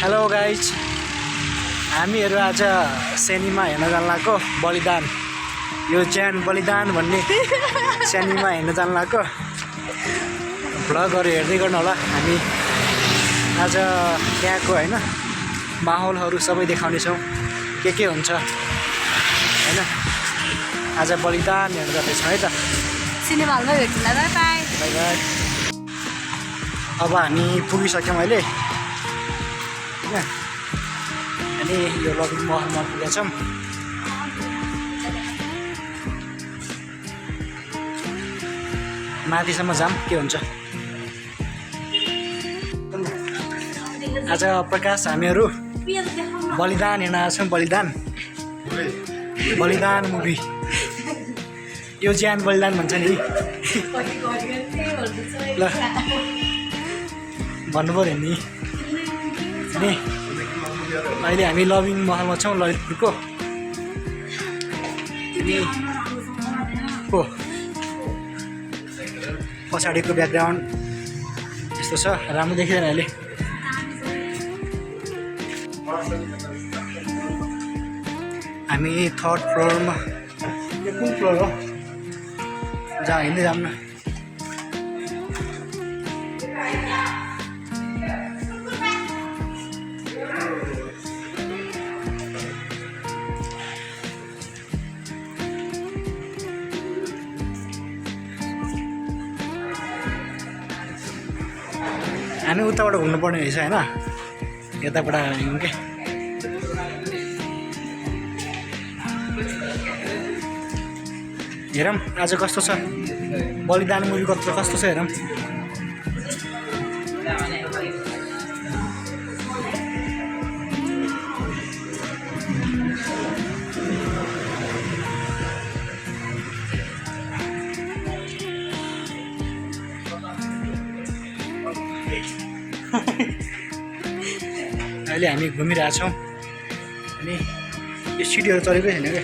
Hello guys, हामीहरू आज cinema हेर्न जान लागेको बलिदान। यो ज्यान बलिदान भन्ने सिनेमा हेर्न जान लागेको। भ्लगहरू हेर्दै गर्नु होला। हामी आज त्यहाँको होइन माहौलहरू सबै देखाउनेछौँ, के हुन्छ होइन। आज बलिदान हेर्न जाँदैछौँ है त। सिनेमा हलमा भेट्छौँ। By by. By by. अब हामी पुगिसक्यौँ अहिले होइन। अनि यो लभिङ महलमा पुगेका छौँ। माथिसम्म जाम के हुन्छ। आज प्रकाश हामीहरू बलिदान हेर्न आएको छौँ। बलिदान मुभी। यो ज्यान बलिदान भन्छ नि। ल भन्नु पऱ्यो नि। अहिले हामी लभिङ महलमा छौँ, ललितपुरको। अनि को पछाडिको ब्याकग्राउन्ड यस्तो छ, राम्रो देखिँदैन अहिले। हामी थर्ड फ्लोरमा। यो कुन फ्लोर हो? जहाँ हिँड्दै जाऊँ न। हामी उताबाट घुम्नुपर्ने रहेछ होइन, यताबाट हिँड्यौँ के। हेरौँ आज कस्तो छ बलिदान मुभी, कस्तो छ हेरौँ। अहिले हामी घुमिरहेछौँ। अनि यो सिडीहरू चलेकै छैन क्या,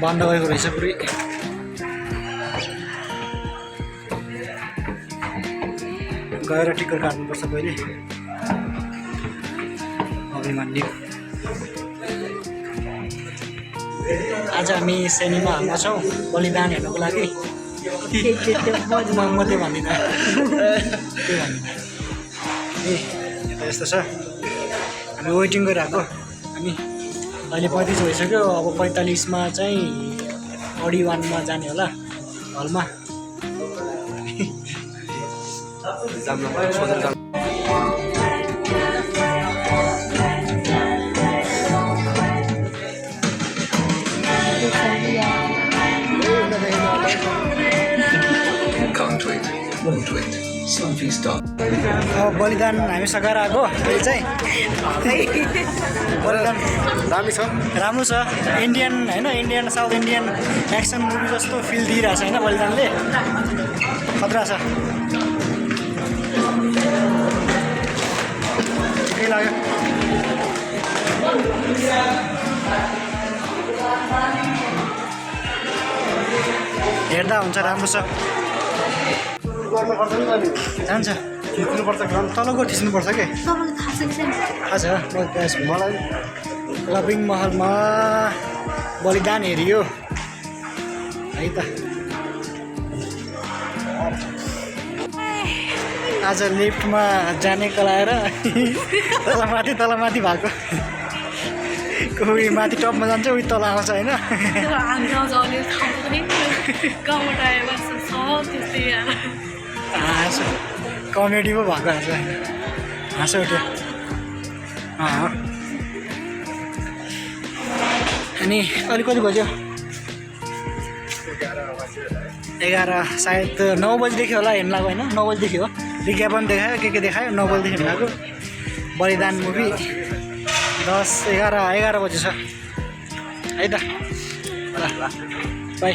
बन्द गरेको रहेछ पुरै। गएर टिकट काट्नुपर्छ पहिले। अभिमान्यु। आज हामी सिनेमा हलमा छौँ बलिदान हेर्नुको लागि। म त्यो भन्दिनँ। यस्तो छ, हामी वेटिङ गरिरहेको। हामी अहिले 35 भइसक्यो। अब 45मा चाहिँ अडी 1मा जाने होला हलमा। बलिदान हामी सघाएर आएको। अहिले चाहिँ बलिदान राम्रो छ। इन्डियन होइन, Indian south Indian action movie जस्तो फिल दिइरहेछ होइन बलिदानले। खतरा छ, ठिकै लाग्यो। हेर्दा हुन्छ, राम्रो छ। जान्छ तलको ठिच्नुपर्छ कि थाहा छ मलाई। लभिङ महलमा बलिदान हेरियो है त। आज लिफ्टमा जाने कलाएर तलमाथि भएको। कोही माथि टपमा जान्छ, उही तल आउँछ होइन। कमेडी पो भएको हुन्छ, हाँसो उठ्यो। अनि अहिले कति बज्यो? 11 सायद 9 बजीदेखि होला हेर्नु लाग्यो होइन। 9 बजीदेखि हो। विज्ञापन देखायो, के देखायो। 9 बजीदेखि हेर्नु लाग्यो बलिदान मुभी। 10, 11 बजी छ है त। ल बाई।